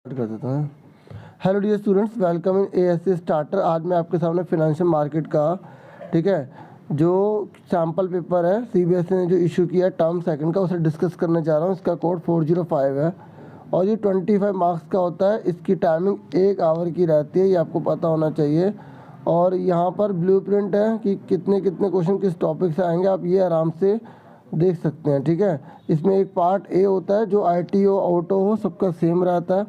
कर देता हूँ। Hello dear students, welcome in ASC starter. आज मैं आपके सामने फाइनेंशियल मार्केट का ठीक है जो सैम्पल पेपर है सीबीएसई ने जो इशू किया है टर्म सेकंड का, उसे डिस्कस करने जा रहा हूँ। इसका कोड 405 है और ये 25 मार्क्स का होता है। इसकी टाइमिंग 1 आवर की रहती है, ये आपको पता होना चाहिए। और यहाँ पर ब्लूप्रिंट है कि कितने कितने क्वेश्चन किस टॉपिक से आएंगे, आप ये आराम से देख सकते हैं। ठीक है, इसमें एक पार्ट ए होता है जो आईटी हो ऑटो हो सबका सेम रहता है,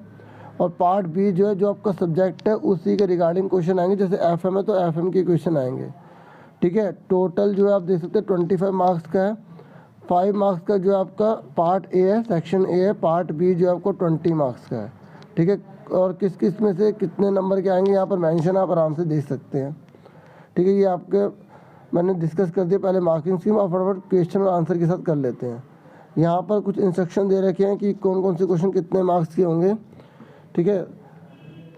और पार्ट बी जो है जो आपका सब्जेक्ट है उसी के रिगार्डिंग क्वेश्चन आएंगे। जैसे एफएम है तो एफएम के क्वेश्चन आएंगे। ठीक है, टोटल जो है आप देख सकते हैं 25 मार्क्स का है। 5 मार्क्स का जो आपका पार्ट ए है, सेक्शन ए है। पार्ट बी जो है आपको 20 मार्क्स का है। ठीक है, और किस किस में से कितने नंबर के आएंगे यहाँ पर मेंशन आप आराम से देख सकते हैं। ठीक है, ये आपके मैंने डिस्कस कर दिया पहले मार्किंग स्कीम। आप फटाफट क्वेश्चन और आंसर के साथ कर लेते हैं। यहाँ पर कुछ इंस्ट्रक्शन दे रखे हैं कि कौन कौन से क्वेश्चन कितने मार्क्स के होंगे। ठीक है,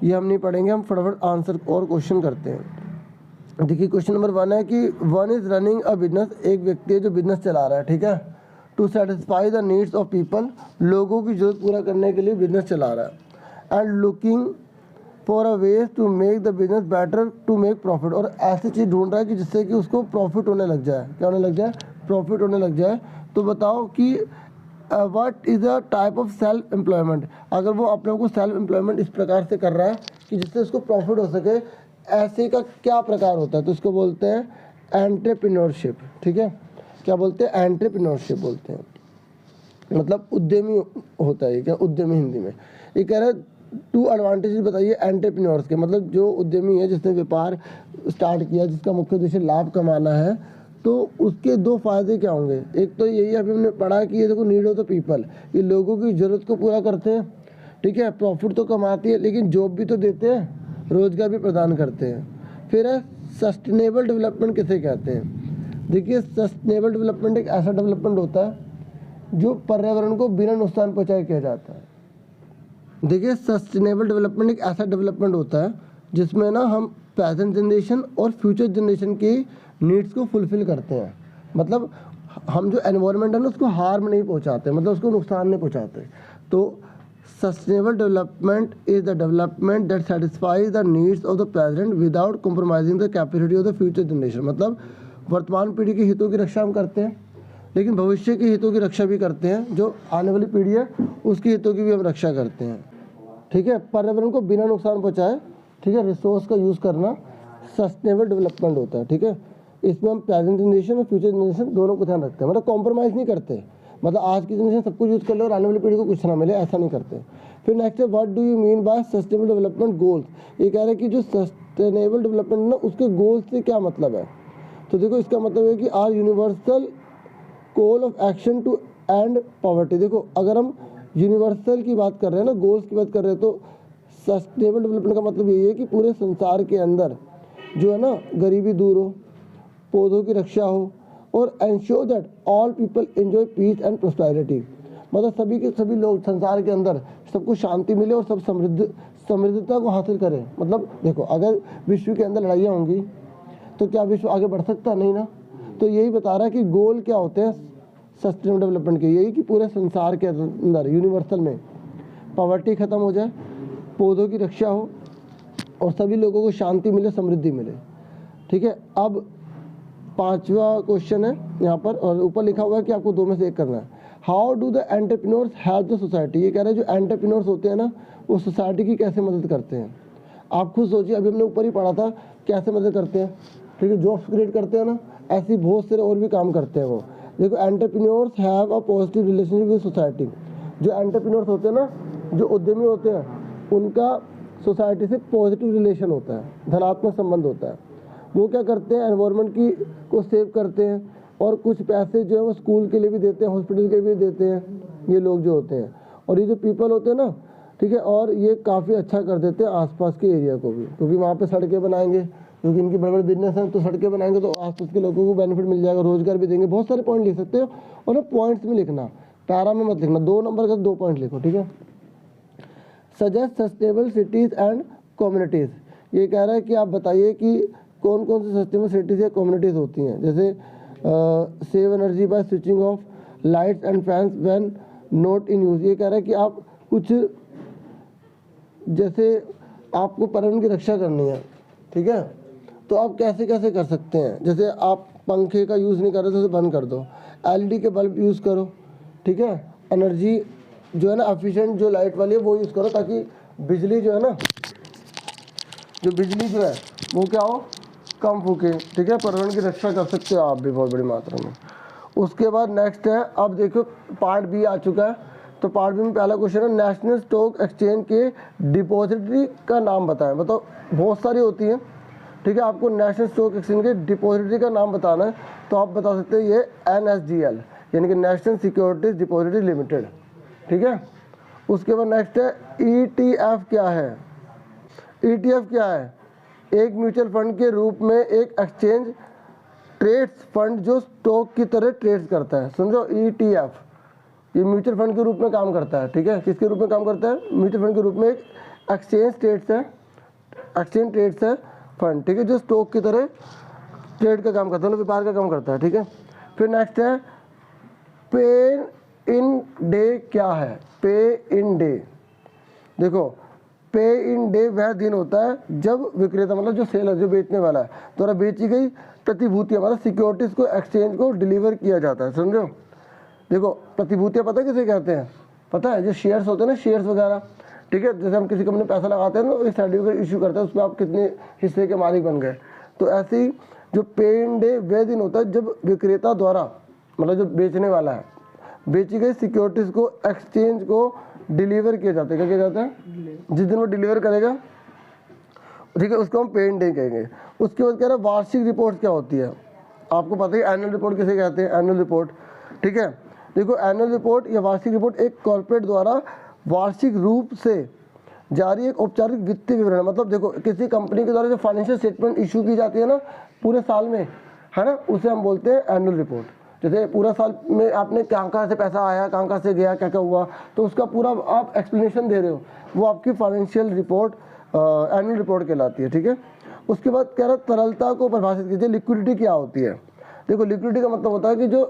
ये हम नहीं पढ़ेंगे, हम फटाफट आंसर और क्वेश्चन करते हैं। देखिए क्वेश्चन नंबर 1 है कि one is running a business, एक व्यक्ति है जो बिजनेस चला रहा है। ठीक है, to satisfy the needs of people, लोगों की जरूरत पूरा करने के लिए बिजनेस चला रहा है। And looking for a ways to make the business better to make profit, और ऐसी चीज़ ढूंढ रहा है कि जिससे कि उसको प्रॉफिट होने लग जाए। क्या होने लग जाए? प्रॉफिट होने लग जाए। तो बताओ कि what is a type of self employment. अगर वो अपने को सेल्फ एम्प्लॉयमेंट इस प्रकार से कर रहा है कि जिससे उसको प्रॉफिट हो सके, ऐसे का क्या प्रकार होता है? तो उसको बोलते हैं एंटरप्रेन्योरशिप। ठीक है, क्या बोलते हैं? एंटरप्रेन्योरशिप बोलते हैं, मतलब उद्यमी होता है। क्या उद्यमी हिंदी में? ये कह रहा है 2 एडवांटेजेस बताइए एंटरप्रेन्योर्स के, मतलब जो उद्यमी है जिसने व्यापार स्टार्ट किया, जिसका मुख्य उद्देश्य लाभ कमाना है, तो उसके 2 फायदे क्या होंगे। एक तो यही अभी हमने पढ़ा कि ये देखो नीड ऑफ द पीपल, ये लोगों की ज़रूरत को पूरा करते हैं। ठीक है, प्रॉफिट तो कमाती है लेकिन जॉब भी तो देते हैं, रोजगार भी प्रदान करते हैं। फिर है सस्टेनेबल डेवलपमेंट किसे कहते हैं। देखिए सस्टेनेबल डेवलपमेंट एक ऐसा डेवलपमेंट होता है जो पर्यावरण को बिना नुकसान पहुँचाए किया जाता है। देखिए सस्टेनेबल डेवलपमेंट एक ऐसा डेवलपमेंट होता है जिसमें ना हम प्रेजेंट जनरेशन और फ्यूचर जनरेशन की नीड्स को फुलफिल करते हैं। मतलब हम जो एनवायरनमेंट है ना उसको हार्म नहीं पहुंचाते, मतलब उसको नुकसान नहीं पहुंचाते। तो sustainable development is the development that satisfies the needs of the present without compromising the capacity of the future generation. मतलब वर्तमान पीढ़ी के हितों की रक्षा हम करते हैं लेकिन भविष्य के हितों की रक्षा भी करते हैं। जो आने वाली पीढ़ी है उसके हितों की भी हम रक्षा करते हैं। ठीक है, पर्यावरण को बिना नुकसान पहुंचाए, ठीक है, रिसोर्स का यूज़ करना सस्टेनेबल डेवलपमेंट होता है। ठीक है, इसमें हम प्रेजेंट जनरेशन और फ्यूचर जनरेशन दोनों को ध्यान रखते हैं, मतलब कॉम्प्रोमाइज़ नहीं करते। मतलब आज की जनरेशन सब कुछ यूज़ कर ले और आने वाली पीढ़ी को कुछ ना मिले, ऐसा नहीं करते। फिर नेक्स्ट है what do you mean by sustainable development goals. ये कह रहे हैं कि जो सस्टेनेबल डेवलपमेंट है ना उसके गोल्स से क्या मतलब है। तो देखो इसका मतलब है कि our universal goal of action to end poverty. देखो अगर हम यूनिवर्सल की बात कर रहे हैं ना, गोल्स की बात कर रहे हैं, तो सस्टेनेबल डेवलपमेंट का मतलब यही है कि पूरे संसार के अंदर जो है ना गरीबी दूर हो, पौधों की रक्षा हो, और ensure that all people enjoy peace and prosperity. मतलब सभी के सभी लोग संसार के अंदर सबको शांति मिले और सब समृद्धता को हासिल करें। मतलब देखो अगर विश्व के अंदर लड़ाइयाँ होंगी तो क्या विश्व आगे बढ़ सकता? नहीं ना। तो यही बता रहा है कि गोल क्या होते हैं सस्टेनेबल डेवलपमेंट के, यही कि पूरे संसार के अंदर यूनिवर्सल में पॉवर्टी खत्म हो जाए, पौधों की रक्षा हो और सभी लोगों को शांति मिले, समृद्धि मिले। ठीक है, अब 5वां क्वेश्चन है यहाँ पर और ऊपर लिखा हुआ है कि आपको 2 में से एक करना है। How do the entrepreneurs help the society. ये कह रहे हैं जो एंटरप्रेन्योर्स होते हैं ना वो सोसाइटी की कैसे मदद करते हैं। आप खुद सोचिए, अभी हमने ऊपर ही पढ़ा था कैसे मदद करते हैं। ठीक है, जॉब्स क्रिएट करते हैं ना, ऐसी बहुत सारे और भी काम करते हैं वो। देखो entrepreneurs have a positive relationship with society. जो एंटरप्रेन्योर्स होते हैं ना, जो उद्यमी होते हैं, उनका सोसाइटी से पॉजिटिव रिलेशन होता है, धनात्मक संबंध होता है। वो क्या करते हैं, एनवायरनमेंट की को सेव करते हैं और कुछ पैसे जो है वो स्कूल के लिए भी देते हैं, हॉस्पिटल के लिए भी देते हैं, ये लोग जो होते हैं। और ये जो पीपल होते हैं ना, ठीक है, और ये काफ़ी अच्छा कर देते हैं आसपास के एरिया को भी, क्योंकि वहाँ पे सड़कें बनाएंगे, क्योंकि इनकी बड़े बड़े बिजनेस हैं, तो सड़कें बनाएंगे तो आसपास के लोगों को बेनिफिट मिल जाएगा, रोजगार भी देंगे। बहुत सारे पॉइंट लिख सकते हो और ना पॉइंट्स में लिखना, पैरा में मत लिखना। 2 नंबर का 2 पॉइंट लिखो। ठीक है, suggest sustainable cities and communities. ये कह रहा है कि आप बताइए कि कौन कौन सी सस्टेनेबल सिटीज़ या कम्युनिटीज़ होती हैं। जैसे save energy by switching off lights and fans when not in use. ये कह रहा है कि आप कुछ जैसे आपको पर्यावरण की रक्षा करनी है, ठीक है, तो आप कैसे कैसे कर सकते हैं। जैसे आप पंखे का यूज़ नहीं कर रहे तो उसे बंद कर दो, एलईडी के बल्ब यूज़ करो, ठीक है, एनर्जी जो है ना एफिशिएंट जो लाइट वाली है वो यूज़ करो, ताकि बिजली जो है ना, जो बिजली जो है वो क्या हो, कम फूके, ठीक है। पर्यावरण की रक्षा कर सकते हो आप भी बहुत बड़ी मात्रा में। उसके बाद नेक्स्ट है, अब देखो पार्ट बी आ चुका है। तो पार्ट बी में पहला क्वेश्चन है, नेशनल स्टॉक एक्सचेंज के डिपॉजिटरी का नाम बताएं। बताओ, बहुत सारी होती हैं, ठीक है, आपको नेशनल स्टॉक एक्सचेंज के डिपॉजिटरी का नाम बताना है। तो आप बता सकते हैं ये NSDL यानी कि नेशनल सिक्योरिटीज डिपॉजिटरी लिमिटेड, ठीक है। उसके बाद नेक्स्ट है ETF क्या है। ETF क्या है, एक म्यूचुअल फंड के रूप में एक एक्सचेंज ट्रेड्स फंड जो स्टॉक की तरह ट्रेड्स करता है। समझो, ETF ये म्यूचुअल फंड के रूप में काम करता है, ठीक है। किसके रूप में काम करता है, म्यूचुअल फंड के रूप में एक एक्सचेंज ट्रेड्स है फंड, ठीक है, जो स्टॉक की तरह ट्रेड का काम करता है, व्यापार का काम करता है, ठीक है। फिर नेक्स्ट है पे इन डे क्या है। पे इन डे, देखो पे इन डे वह दिन होता है जब विक्रेता मतलब जो सेलर जो बेचने वाला है द्वारा बेची गई प्रतिभूतियां मतलब सिक्योरिटीज को एक्सचेंज को डिलीवर किया जाता है। समझो, देखो प्रतिभूतियां पता किसे कहते हैं, पता है, जो शेयर्स होते हैं ना, शेयर्स वगैरह, ठीक है। जैसे हम किसी कंपनी में पैसा लगाते हैं ना, एक सर्टिफिकेट इशू करते हैं, उसमें आप कितने हिस्से के मालिक बन गए। तो ऐसे ही जो पे इन डे वह दिन होता है जब विक्रेता द्वारा मतलब जो बेचने वाला है बेची गई सिक्योरिटीज को एक्सचेंज को डिलीवर किया जाता है। क्या किया जाता है, जिस दिन वो डिलीवर करेगा, ठीक है, उसको हम पे इन डे कहेंगे। उसके बाद कह रहा है वार्षिक रिपोर्ट क्या होती है। आपको पता है एनुअल रिपोर्ट किसे कहते हैं, एनुअल रिपोर्ट, ठीक है। देखो एनुअल रिपोर्ट या वार्षिक रिपोर्ट एक कॉर्पोरेट द्वारा वार्षिक रूप से जारी एक औपचारिक वित्तीय विवरण, मतलब देखो किसी कंपनी के द्वारा जो फाइनेंशियल स्टेटमेंट इशू की जाती है ना पूरे साल में, है ना, उसे हम बोलते हैं एनुअल रिपोर्ट। जैसे पूरा साल में आपने कहाँ से पैसा आया, कहाँ से गया, क्या क्या हुआ, तो उसका पूरा आप एक्सप्लेनेशन दे रहे हो, वो आपकी फाइनेंशियल रिपोर्ट एनुअल रिपोर्ट कहलाती है, ठीक है। उसके बाद कह रहा तरलता को परिभाषित कीजिए। लिक्विडिटी क्या होती है। देखो लिक्विडिटी का मतलब होता है कि जो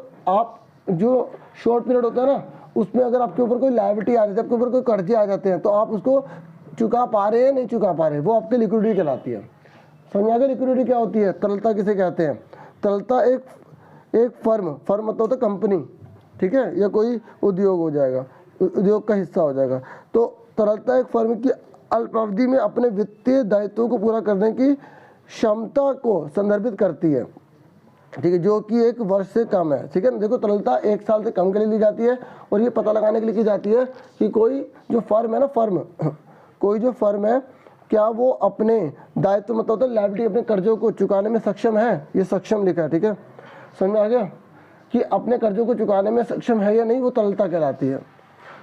शॉर्ट पीरियड होता है ना, उसमें अगर आपके ऊपर कोई लायबिलिटी आ जाती है, आपके ऊपर कोई कर्जे आ जाते हैं, तो आप उसको चुका पा रहे हैं नहीं चुका पा रहे, वो आपकी लिक्विडिटी कहलाती है। समझ आ गया लिक्विडिटी क्या होती है। तरलता किसे कहते हैं, तरलता एक फर्म मतलब होता है कंपनी, ठीक है, या कोई उद्योग हो जाएगा, उद्योग का हिस्सा हो जाएगा। तो तरलता एक फर्म की अल्पावधि में अपने वित्तीय दायित्वों को पूरा करने की क्षमता को संदर्भित करती है, ठीक है, जो कि एक वर्ष से कम है, ठीक है ना। देखो तरलता एक साल से कम के लिए ली जाती है, और ये पता लगाने के लिए की जाती है कि कोई जो फर्म है ना, कोई जो फर्म है क्या वो अपने दायित्व मतलब होता है लायबिलिटी अपने कर्जों को चुकाने में सक्षम है। ये सक्षम लिखा है, ठीक है, समझ में आ गया कि अपने कर्जों को चुकाने में सक्षम है या नहीं, वो तरलता कहलाती है।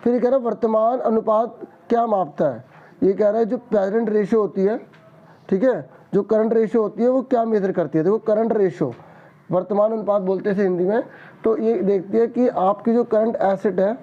फिर ये कह रहा है वर्तमान अनुपात क्या मापता है। ये कह रहा है जो प्रेजेंट रेशियो होती है, ठीक है, जो करंट रेशियो होती है वो क्या मेजर करती है। देखो करंट रेशियो वर्तमान अनुपात बोलते हैं हिंदी में, तो ये देखती है कि आपकी जो करंट एसेट है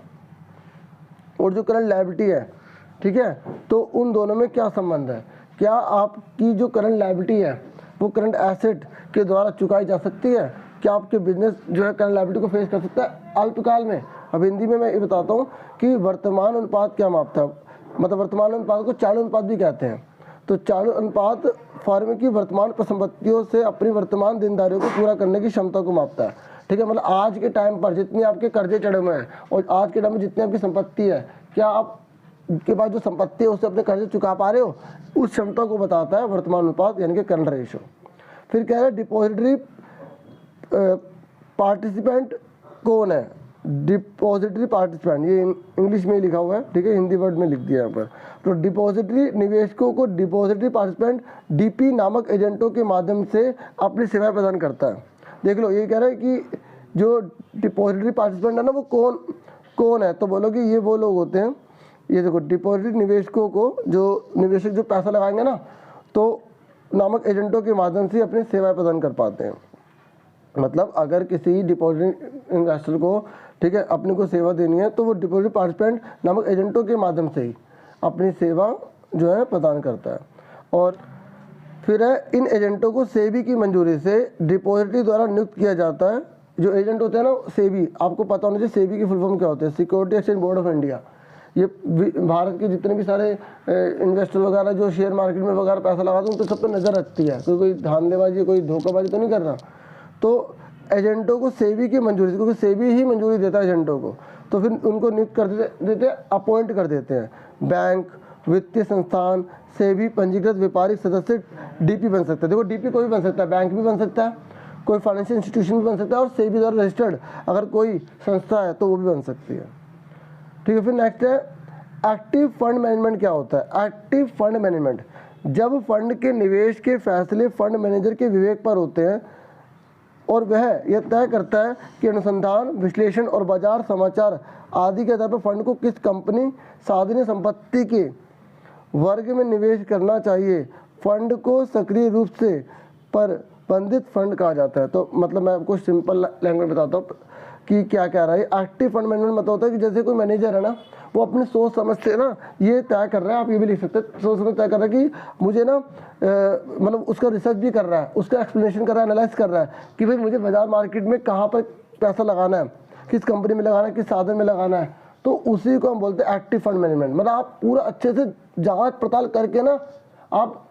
और जो करंट लायबिलिटी है, ठीक है, तो उन दोनों में क्या संबंध है। क्या आपकी जो करंट लायबिलिटी है वो करंट एसेट के द्वारा चुकाई जा सकती है, क्या आपके बिजनेस जो है करंट लायबिलिटी को फेस कर सकता है अल्पकाल में। अब हिंदी में मैं ये बताता हूँ कि वर्तमान अनुपात क्या मापता है, मतलब वर्तमान अनुपात को चालू अनुपात भी कहते हैं। तो चालू अनुपात फर्म की वर्तमान परिसंपत्तियों से अपनी वर्तमान देनदारियों को पूरा करने की क्षमता को मापता है, ठीक है। मतलब आज के टाइम पर जितने आपके कर्जे चढ़े हुए हैं और आज के टाइम में जितनी आपकी संपत्ति है, क्या आप के पास जो संपत्ति है उससे अपने कर्जे चुका पा रहे हो, उस क्षमता को बताता है वर्तमान अनुपात यानी कि करंट रेशियो। फिर कह रहे हैं डिपॉजिटरी पार्टिसिपेंट कौन है। डिपॉजिटरी पार्टिसिपेंट ये इंग्लिश में लिखा हुआ है, ठीक है, हिंदी वर्ड में लिख दिया यहाँ पर। तो डिपॉजिटरी निवेशकों को डिपॉजिटरी पार्टिसिपेंट डीपी नामक एजेंटों के माध्यम से अपनी सेवाएं प्रदान करता है। देख लो ये कह रहा है कि जो डिपॉजिटरी पार्टिसिपेंट है ना वो कौन है, तो बोलो कि ये वो लोग होते हैं, ये देखो डिपॉजिटरी निवेशकों को जो निवेशक जो पैसा लगाएंगे ना, तो नामक एजेंटों के माध्यम से अपनी सेवाएं प्रदान कर पाते हैं। मतलब अगर किसी डिपॉजिट इन्वेस्टर को, ठीक है, अपने को सेवा देनी है तो वो डिपॉजिट पार्टिसिपेंट नामक एजेंटों के माध्यम से ही अपनी सेवा जो है प्रदान करता है। और फिर है इन एजेंटों को सेबी की मंजूरी से डिपॉजिटरी द्वारा नियुक्त किया जाता है। जो एजेंट होते हैं ना सेबी, आपको पता होना चाहिए सेबी की फुल फॉर्म क्या होती है, security exchange board of India. ये भारत के जितने भी सारे इन्वेस्टर वगैरह जो शेयर मार्केट में वगैरह पैसा लगाते हैं उन तो सब पे नज़र रखती है, कोई धांधलेबाजी कोई धोखाबाजी तो नहीं कर रहा। तो एजेंटों को सेबी की मंजूरी, क्योंकि सेबी ही मंजूरी देता है एजेंटों को, तो फिर उनको नियुक्त कर देते हैं, अपॉइंट कर देते हैं। बैंक, वित्तीय संस्थान, सेबी पंजीकृत व्यापारिक सदस्य डीपी बन सकता है। देखो डीपी कोई भी बन सकता है, बैंक भी बन सकता है, कोई फाइनेंशियल इंस्टीट्यूशन भी बन सकता है, और सेबी द्वारा रजिस्टर्ड अगर कोई संस्था है तो वो भी बन सकती है। ठीक है, फिर नेक्स्ट है एक्टिव फंड मैनेजमेंट। क्या होता है एक्टिव फंड मैनेजमेंट? जब फंड के निवेश के फैसले फंड मैनेजर के विवेक पर होते हैं और वह यह तय करता है कि अनुसंधान, विश्लेषण और बाजार समाचार आदि के आधार पर फंड को किस कंपनी, साधन, संपत्ति के वर्ग में निवेश करना चाहिए। फंड को सक्रिय रूप से प्रबंधित फंड कहा जाता है। तो मतलब मैं आपको सिंपल लैंग्वेज बताता हूँ कि क्या कह रहा है। एक्टिव फंड मैनेजमेंट मतलब होता है कि जैसे कोई मैनेजर है ना, वो अपनी सोच समझ से ना ये तय कर रहा है, आप ये भी लिख सकते हैं, सोच समझ तय कर रहा है कि मुझे ना मतलब उसका रिसर्च भी कर रहा है, उसका एक्सप्लेनेशन कर रहा है, एनालाइज कर रहा है कि भाई मुझे बाजार मार्केट में कहाँ पर पैसा लगाना है, किस कंपनी में लगाना है, किस साधन में लगाना है। तो उसी को हम बोलते हैं एक्टिव फंड मैनेजमेंट। मतलब आप पूरा अच्छे से जांच पड़ताल करके ना आप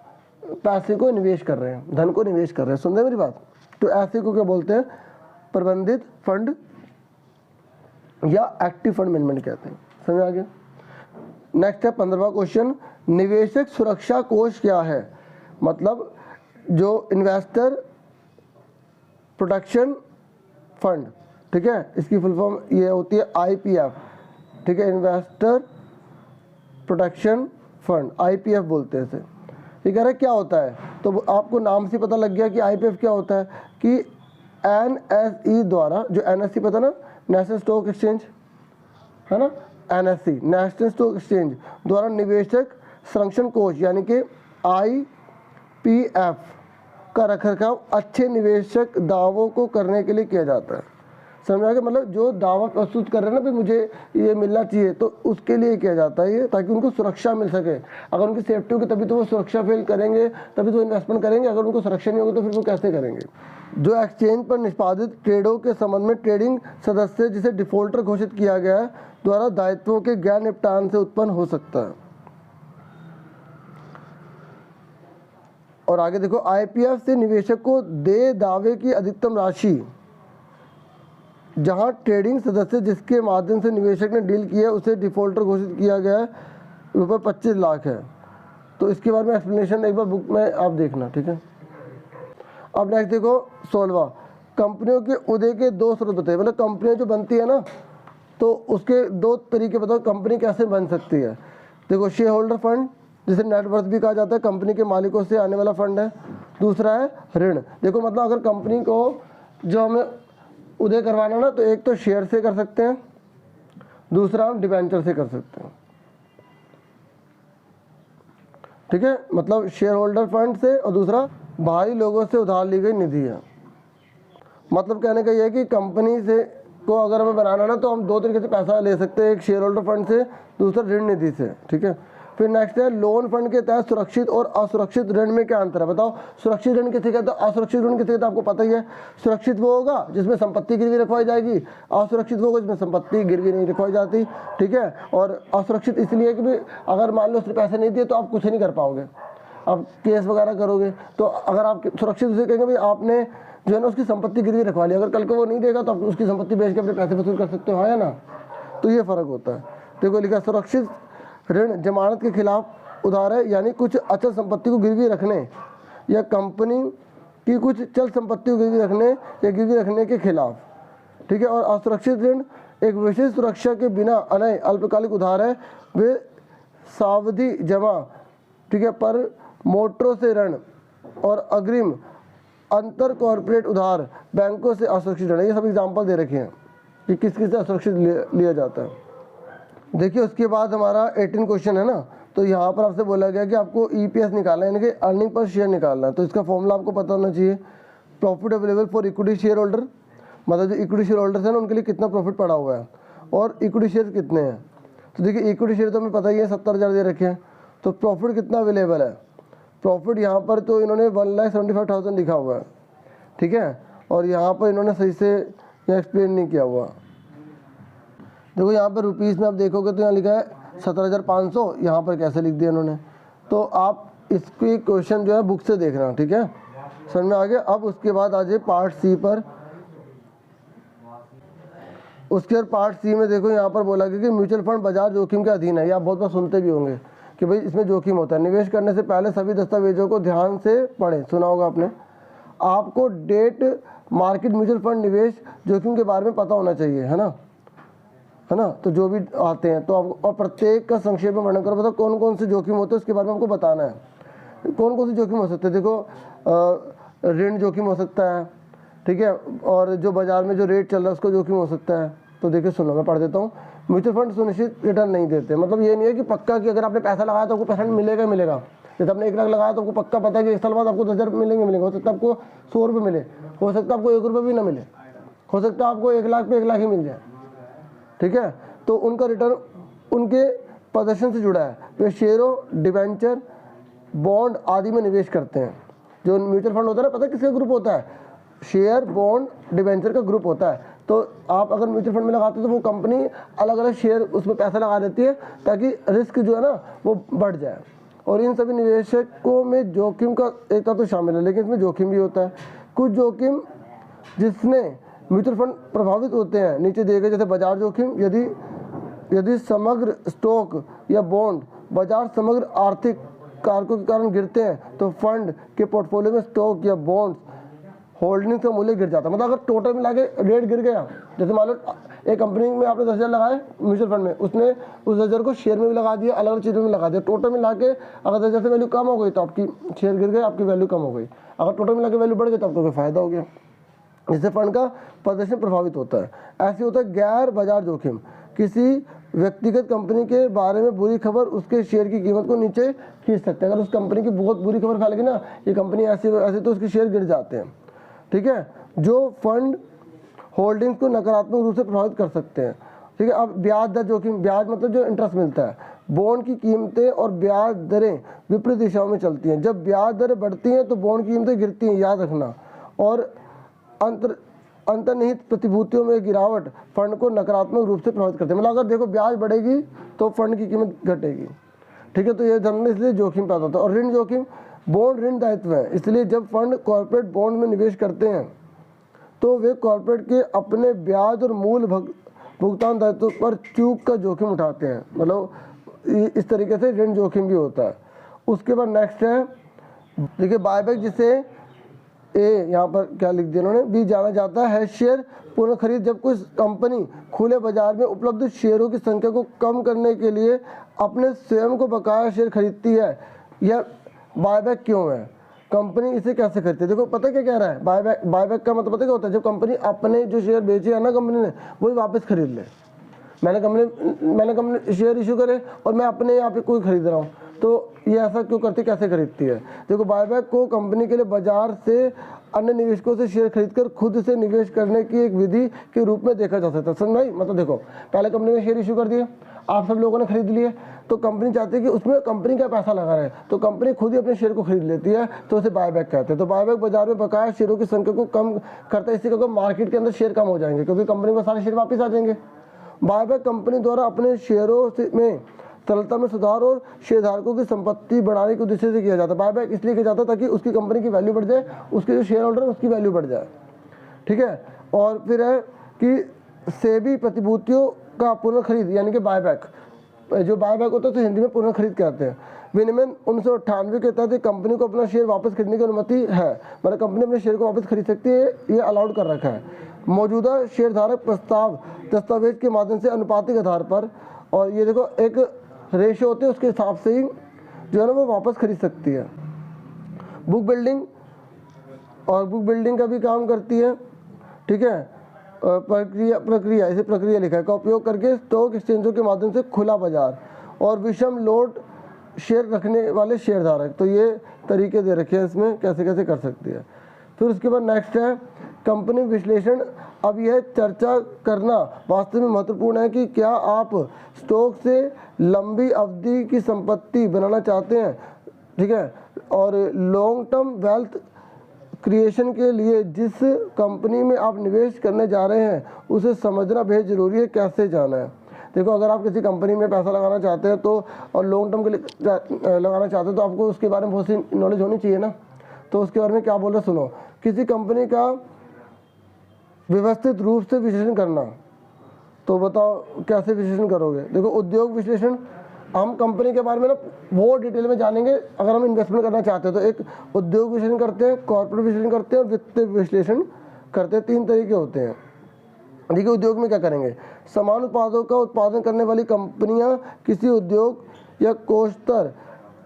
पैसे को निवेश कर रहे हैं, धन को निवेश कर रहे हैं। सुन रहे मेरी बात? तो ऐसे को क्या बोलते हैं? प्रबंधित फंड या एक्टिव फंड मैनेजमेंट कहते हैं। समझ आ गया? नेक्स्ट है 15वां क्वेश्चन, निवेशक सुरक्षा कोष क्या है? मतलब जो इन्वेस्टर प्रोटेक्शन फंड, ठीक है, इसकी फुल फॉर्म ये होती है IPF, ठीक है, इन्वेस्टर प्रोटेक्शन फंड, IPF बोलते हैं इसे। ये कह रहा है क्या होता है, तो आपको नाम से पता लग गया कि IPF क्या होता है कि NSE द्वारा, जो NSE पता ना, नेशनल स्टॉक एक्सचेंज है ना, NSE नेशनल स्टॉक एक्सचेंज द्वारा निवेशक संरक्षण कोष यानी कि IPF का रखरखाव अच्छे निवेशक दावों को करने के लिए किया जाता है। समझ आ गया? मतलब जो दावा प्रस्तुत कर रहे हैं ना, भी मुझे ये मिलना चाहिए, तो उसके लिए किया जाता है ये, ताकि उनको सुरक्षा मिल सके। अगर उनकी सेफ्टी होगी तभी तो वो सुरक्षा फील करेंगे, तभी तो इन्वेस्टमेंट करेंगे। अगर उनको सुरक्षा नहीं होगी तो फिर वो कैसे करेंगे? जो एक्सचेंज पर निष्पादित ट्रेडों के संबंध में ट्रेडिंग सदस्य जिसे डिफॉल्टर घोषित किया गया है द्वारा दायित्वों के गैर निपटान से उत्पन्न हो सकता है। और आगे देखो, IPF से निवेशक को दे दावे की अधिकतम राशि, जहां ट्रेडिंग सदस्य जिसके माध्यम से निवेशक ने डील किया है उसे डिफॉल्टर घोषित किया गया है, रुपये 25 लाख है। तो इसके बारे में एक्सप्लेनेशन एक बार बुक में आप देखना, ठीक है। अब नेक्स्ट देखो 16वां, कंपनियों के उदय के 2 स्रोत बताइए। मतलब कंपनियां जो बनती है ना, तो उसके 2 तरीके बताओ, कंपनी कैसे बन सकती है। देखो, शेयर होल्डर फंड जिसे नेटवर्थ भी कहा जाता है, कंपनी के मालिकों से आने वाला फंड है। दूसरा है ऋण। देखो मतलब अगर कंपनी को जो हमें उदय करवाना ना, तो एक तो शेयर से कर सकते हैं, दूसरा हम डिबेंचर से कर सकते हैं, ठीक है। मतलब शेयर होल्डर फंड से, और दूसरा बाहरी लोगों से उधार ली गई निधि है। मतलब कहने का यह है कि कंपनी से को अगर हमें बनाना ना, तो हम 2 तरीके से पैसा ले सकते हैं, एक शेयर होल्डर फंड से, दूसरा ऋण निधि से, ठीक है। फिर नेक्स्ट है लोन फंड के तहत सुरक्षित और असुरक्षित ऋण में क्या अंतर है? बताओ। सुरक्षित ऋण किसे कहते हैं, असुरक्षित ऋण किसे कहते हैं? आपको पता ही है। सुरक्षित वो होगा जिसमें संपत्ति गिरवी रखवाई जाएगी, असुरक्षित वो होगा जिसमें संपत्ति गिरवी नहीं रखवाई जाती, ठीक है। और असुरक्षित इसलिए कि भी अगर मान लो उसने पैसे नहीं दिए तो आप कुछ नहीं कर पाओगे, आप केस वगैरह करोगे। तो अगर आप सुरक्षित उसे कहेंगे भाई आपने जो है ना उसकी संपत्ति गिरवी रखवा ली, अगर कल को वो नहीं देगा तो आप उसकी संपत्ति बेच के अपने पैसे वसूल कर सकते हो, हाँ या ना। तो ये फर्क होता है। देखो लिखा, सुरक्षित ऋण जमानत के खिलाफ उधार है, यानी कुछ अचल संपत्ति को गिरवी रखने या कंपनी की कुछ चल संपत्ति को गिरवी रखने या गिरवी रखने के खिलाफ, ठीक है। और असुरक्षित ऋण एक विशेष सुरक्षा के बिना अनय अल्पकालिक उधार है, वे सावधि जमा, ठीक है, पर मोटरों से ऋण और अग्रिम अंतर कॉर्पोरेट उधार बैंकों से असुरक्षित ऋण। ये सब एग्जाम्पल दे रखे हैं कि किस किस से असुरक्षित लिया जाता है। देखिए उसके बाद हमारा 18 क्वेश्चन है ना, तो यहाँ पर आपसे बोला गया कि आपको EPS निकालना है, यानी कि अर्निंग पर शेयर निकालना है। तो इसका फॉर्मूला आपको पता होना चाहिए। Profit available for equity share holder, मतलब जो इक्विटी शेयर होल्डर्स हैं ना उनके लिए कितना प्रॉफिट पड़ा हुआ है, और इक्विटी शेयर कितने हैं। तो देखिए इक्विटी शेयर तो हमें पता ही है 70,000 दे रखे हैं। तो प्रॉफिट कितना अवेलेबल है, प्रॉफिट यहाँ पर तो इन्होंने 1,75,000 लिखा हुआ है, ठीक है। और यहाँ पर इन्होंने सही से एक्सप्लेन नहीं किया हुआ। देखो यहाँ पर रुपीज़ में आप देखोगे तो यहाँ लिखा है 17,500 यहाँ पर कैसे लिख दिया इन्होंने। तो आप इसकी क्वेश्चन जो है बुक से देखना, ठीक है, समझ में आ गया। अब उसके बाद आ जाए पार्ट सी पर। उसके बाद पार्ट सी में देखो यहाँ पर बोला गया कि म्यूचुअल फंड बाजार जोखिम के अधीन है। ये आप बहुत बार सुनते भी होंगे कि भाई इसमें जोखिम होता है। निवेश करने से पहले सभी दस्तावेजों को ध्यान से पढ़ें, सुना होगा आपने। आपको डेट मार्केट म्यूचुअल फंड निवेश जोखिम के बारे में पता होना चाहिए, है ना। तो जो भी आते हैं तो आपको, और प्रत्येक का संक्षेप में वर्णन करो, बताओ कौन कौन से जोखिम होते हैं उसके बारे में आपको बताना है। कौन कौन से जोखिम हो सकते हैं, देखो ऋण जोखिम हो सकता है, ठीक है, और जो बाजार में जो रेट चल रहा है उसको जोखिम हो सकता है। तो देखिए सुनो, मैं पढ़ देता हूँ। म्यूचुअल फंड सुनिश्चित रिटर्न नहीं देते, मतलब ये नहीं है कि पक्का कि अगर आपने पैसा लगाया तो आपको पैसा मिलेगा ही मिलेगा। जैसे आपने 1 लाख लगाया तो आपको पक्का पता है कि 1 साल बाद आपको 10,000 मिलेंगे। हो सकता है आपको 100 रुपये मिले, हो सकता है आपको 1 रुपये भी ना मिले, हो सकता है आपको 1 लाख पे 1 लाख ही मिल जाए, ठीक है। तो उनका रिटर्न उनके प्रदर्शन से जुड़ा है। वे शेयरों, डिबेंचर, बॉन्ड आदि में निवेश करते हैं। जो म्यूचुअल फंड होता है ना, पता है किसका ग्रुप होता है, शेयर, बॉन्ड, डिबेंचर का ग्रुप होता है। तो आप अगर म्यूचुअल फंड में लगाते हो तो वो कंपनी अलग अलग शेयर उसमें पैसा लगा देती है ताकि रिस्क जो है ना वो बढ़ जाए। और इन सभी निवेशकों में जोखिम का एक तो शामिल है, लेकिन इसमें जोखिम भी होता है। कुछ जोखिम जिसने म्यूचुअल फंड प्रभावित होते हैं नीचे दिए गए, जैसे बाजार जोखिम। यदि समग्र स्टॉक या बॉन्ड बाजार समग्र आर्थिक कारकों के कारण गिरते हैं तो फंड के पोर्टफोलियो में स्टॉक या बॉन्ड्स होल्डिंग का मूल्य गिर जाता है। मतलब अगर टोटल मिला के रेट गिर गया, जैसे मान लो एक कंपनी में आपने 10,000 लगाए म्यूचुअल फंड में, उसने उस 10,000 को शेयर में भी लगा दिया, अलग अलग चीज़ों में लगा दिया, टोटल मिला के अगर 10,000 से वैल्यू कम हो गई तो आपकी शेयर गिर गए, आपकी वैल्यू कम हो गई। अगर टोटल मिला के वैल्यू बढ़ गई तो आपको कोई फायदा हो गया। इससे फंड का प्रदर्शन प्रभावित होता है। ऐसे होता है गैर बाजार जोखिम। किसी व्यक्तिगत कंपनी के बारे में बुरी खबर उसके शेयर की कीमत को नीचे खींच सकते हैं। अगर उस कंपनी की बहुत बुरी खबर फैल गई ना, ये कंपनी ऐसी ऐसी, तो उसके शेयर गिर जाते हैं, ठीक है। जो फंड होल्डिंग्स को नकारात्मक रूप से प्रभावित कर सकते हैं, ठीक है। अब ब्याज दर जोखिम, ब्याज मतलब जो इंटरेस्ट मिलता है। बॉन्ड की कीमतें और ब्याज दरें विपरीत दिशाओं में चलती हैं। जब ब्याज दरें बढ़ती हैं तो बॉन्ड की कीमतें गिरती हैं, याद रखना। और अंतर्निहित प्रतिभूतियों में गिरावट फंड को नकारात्मक रूप से प्रभावित करते हैं। मतलब अगर देखो ब्याज बढ़ेगी तो फंड की कीमत घटेगी, ठीक है। तो ये जानना, इसलिए जोखिम पैदा होता है। और ऋण जोखिम, बॉन्ड ऋण दायित्व है, इसलिए जब फंड कॉर्पोरेट बॉन्ड में निवेश करते हैं तो वे कॉर्पोरेट के अपने ब्याज और मूल भुगतान दायित्व पर चूक का जोखिम उठाते हैं। मतलब इस तरीके से ऋण जोखिम भी होता है। उसके बाद नेक्स्ट है, देखिए बायबैक, जिसे यहाँ पर क्या लिख दिया उन्होंने, भी जाना जाता है शेयर पुनः खरीद। जब कोई कंपनी खुले बाजार में उपलब्ध शेयरों की संख्या को कम करने के लिए अपने स्वयं को बकाया शेयर खरीदती है, यह बायबैक क्यों है, कंपनी इसे कैसे खरीदती है। देखो पता क्या कह रहा है, बायबैक का मतलब पता क्या होता है, जब कंपनी अपने जो शेयर बेचे है ना कंपनी ने, वही वापस खरीद ले। मैंने कंपनी शेयर इशू करे और मैं अपने यहाँ पे कोई खरीद रहा हूँ, तो ये ऐसा क्यों करती, कैसे खरीदती है। देखो बायबैक को कंपनी के लिए बाजार से अन्य निवेशकों से शेयर खरीदकर खुद से निवेश करने की एक विधि के रूप में देखा जा सकता है। समझ भाई, मतलब देखो पहले कंपनी ने शेयर इशू कर दिए, आप सब लोगों ने खरीद लिए, तो कंपनी चाहती है कि उसमें कंपनी का पैसा लगा रहे, तो कंपनी खुद ही अपने शेयर को खरीद लेती है, तो उसे बायबैक कहते हैं। तो बायबैक बाजार में बकाया शेयरों की संख्या को कम करता है, इससे क्योंकि मार्केट के अंदर शेयर कम हो जाएंगे, क्योंकि कंपनी को सारे शेयर वापस आ जाएंगे। बायबैक कंपनी द्वारा अपने शेयरों में तरलता में सुधार और शेयरधारकों की संपत्ति बढ़ाने के उद्देश्य से किया जाता है। बायबैक इसलिए किया जाता है ताकि उसकी कंपनी की वैल्यू बढ़ जाए, उसके जो शेयर होल्डर है उसकी वैल्यू बढ़ जाए, ठीक है। और फिर है कि सेबी प्रतिभूतियों का पुनः खरीद, यानी कि बायबैक, जो बायबैक होता है तो हिंदी में पुनः खरीद कहते हैं। विनियमन 1998 के तहत कंपनी को अपना शेयर वापस खरीदने की अनुमति है, मतलब कंपनी अपने शेयर को वापस खरीद सकती है, ये अलाउड कर रखा है। मौजूदा शेयरधारक प्रस्ताव दस्तावेज के माध्यम से अनुपातिक आधार पर, और ये देखो एक रेशियो होते हैं उसके हिसाब से ही जो है ना वो वापस खरीद सकती है। बुक बिल्डिंग, और बुक बिल्डिंग का भी काम करती है, ठीक है। प्रक्रिया इसे प्रक्रिया लिखा है, का उपयोग करके स्टॉक एक्सचेंजों के माध्यम से खुला बाजार और विषम लोड शेयर रखने वाले शेयरधारक, तो ये तरीके दे रखे हैं इसमें कैसे कैसे कर सकती है। फिर उसके बाद नेक्स्ट है कंपनी विश्लेषण। अब यह चर्चा करना वास्तव में महत्वपूर्ण है कि क्या आप स्टॉक से लंबी अवधि की संपत्ति बनाना चाहते हैं, ठीक है, और लॉन्ग टर्म वेल्थ क्रिएशन के लिए जिस कंपनी में आप निवेश करने जा रहे हैं उसे समझना बेहद ज़रूरी है, कैसे जाना है। देखो अगर आप किसी कंपनी में पैसा लगाना चाहते हैं तो और लॉन्ग टर्म के लिए लगाना चाहते हैं तो आपको उसके बारे में बहुत सी नॉलेज होनी चाहिए ना। तो उसके बारे में क्या बोल रहे सुनो, किसी कंपनी का व्यवस्थित रूप से विश्लेषण करना। तो बताओ कैसे विश्लेषण करोगे। देखो उद्योग विश्लेषण, हम कंपनी के बारे में ना बहुत डिटेल में जानेंगे अगर हम इन्वेस्टमेंट करना चाहते हैं। तो एक उद्योग विश्लेषण करते हैं, कॉर्पोरेट विश्लेषण करते हैं और वित्तीय विश्लेषण करते हैं। 3 तरीके होते हैं। देखिए उद्योग में क्या करेंगे, समान उत्पादों का उत्पादन करने वाली कंपनियां किसी उद्योग या कोष्टर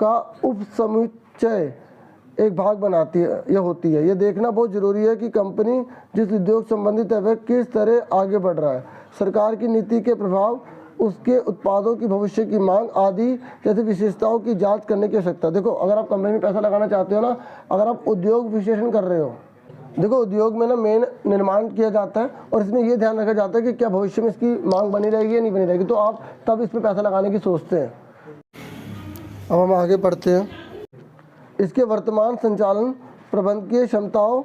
का उपसमुच्चय एक भाग बनाती है या होती है। ये देखना बहुत जरूरी है कि कंपनी जिस उद्योग संबंधित है वह किस तरह आगे बढ़ रहा है, सरकार की नीति के प्रभाव, उसके उत्पादों की भविष्य की मांग आदि जैसी विशेषताओं की जांच करने की आवश्यकता। देखो अगर आप कंपनी में पैसा लगाना चाहते हो ना, अगर आप उद्योग विश्लेषण कर रहे हो, देखो उद्योग में ना मेन निर्माण किया जाता है और इसमें ये ध्यान रखा जाता है कि क्या भविष्य में इसकी मांग बनी रहेगी या नहीं बनी रहेगी, तो आप तब इसमें पैसा लगाने की सोचते हैं। अब हम आगे बढ़ते हैं। इसके वर्तमान संचालन, प्रबंधकीय क्षमताओं,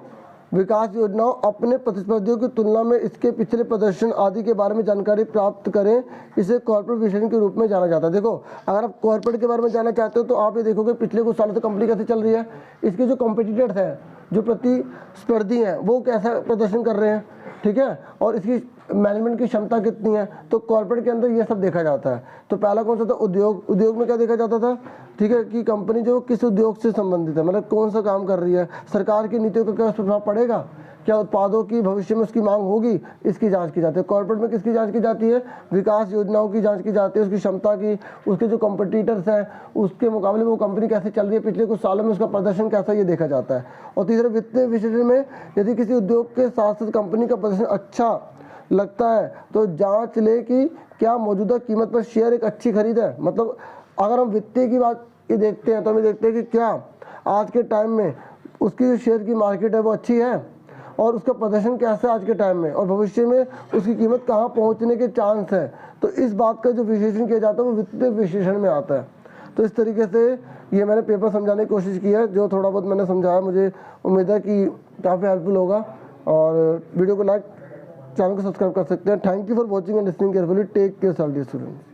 विकास योजनाओं, अपने प्रतिस्पर्धियों की तुलना में इसके पिछले प्रदर्शन आदि के बारे में जानकारी प्राप्त करें। इसे कॉर्पोरेट विश्लेषण के रूप में जाना जाता है। देखो अगर आप कॉर्पोरेट के बारे में जानना चाहते हो तो आप ये देखोगे पिछले कुछ सालों से कंपनी कैसे चल रही है, इसके जो कॉम्पिटिटर्स हैं, जो प्रतिस्पर्धी हैं, वो कैसा प्रदर्शन कर रहे हैं, ठीक है, और इसकी मैनेजमेंट की क्षमता कितनी है। तो कॉर्पोरेट के अंदर ये सब देखा जाता है। तो पहला कौन सा था, उद्योग। उद्योग में क्या देखा जाता था, ठीक है, कि कंपनी जो किस उद्योग से संबंधित है, मतलब कौन सा काम कर रही है, सरकार की नीतियों का क्या प्रभाव पड़ेगा, क्या उत्पादों की भविष्य में उसकी मांग होगी, इसकी जांच की जाती है। कॉर्पोरेट में किसकी जांच की जाती है, विकास योजनाओं की जांच की जाती है, उसकी क्षमता की, उसके जो कॉम्पिटिटर्स हैं उसके मुकाबले वो कंपनी कैसे चल रही है, पिछले कुछ सालों में उसका प्रदर्शन कैसा, ये देखा जाता है। और तीसरा वित्तीय विश्लेषण में यदि किसी उद्योग के साथ साथ कंपनी का प्रदर्शन अच्छा लगता है तो जांच ले कि क्या मौजूदा कीमत पर शेयर एक अच्छी खरीद है। मतलब अगर हम वित्तीय की बात ये देखते हैं तो हम देखते हैं कि क्या आज के टाइम में उसकी जो शेयर की मार्केट है वो अच्छी है और उसका प्रदर्शन कैसा है आज के टाइम में, और भविष्य में उसकी कीमत कहाँ पहुँचने के चांस है। तो इस बात का जो विश्लेषण किया जाता है वो वित्तीय विश्लेषण में आता है। तो इस तरीके से ये मैंने पेपर समझाने की कोशिश की है। जो थोड़ा बहुत मैंने समझाया मुझे उम्मीद है कि काफ़ी हेल्पफुल होगा। और वीडियो को लाइक, चैनल को सब्सक्राइब कर सकते हैं। Thank you for watching and listening carefully. Take care students.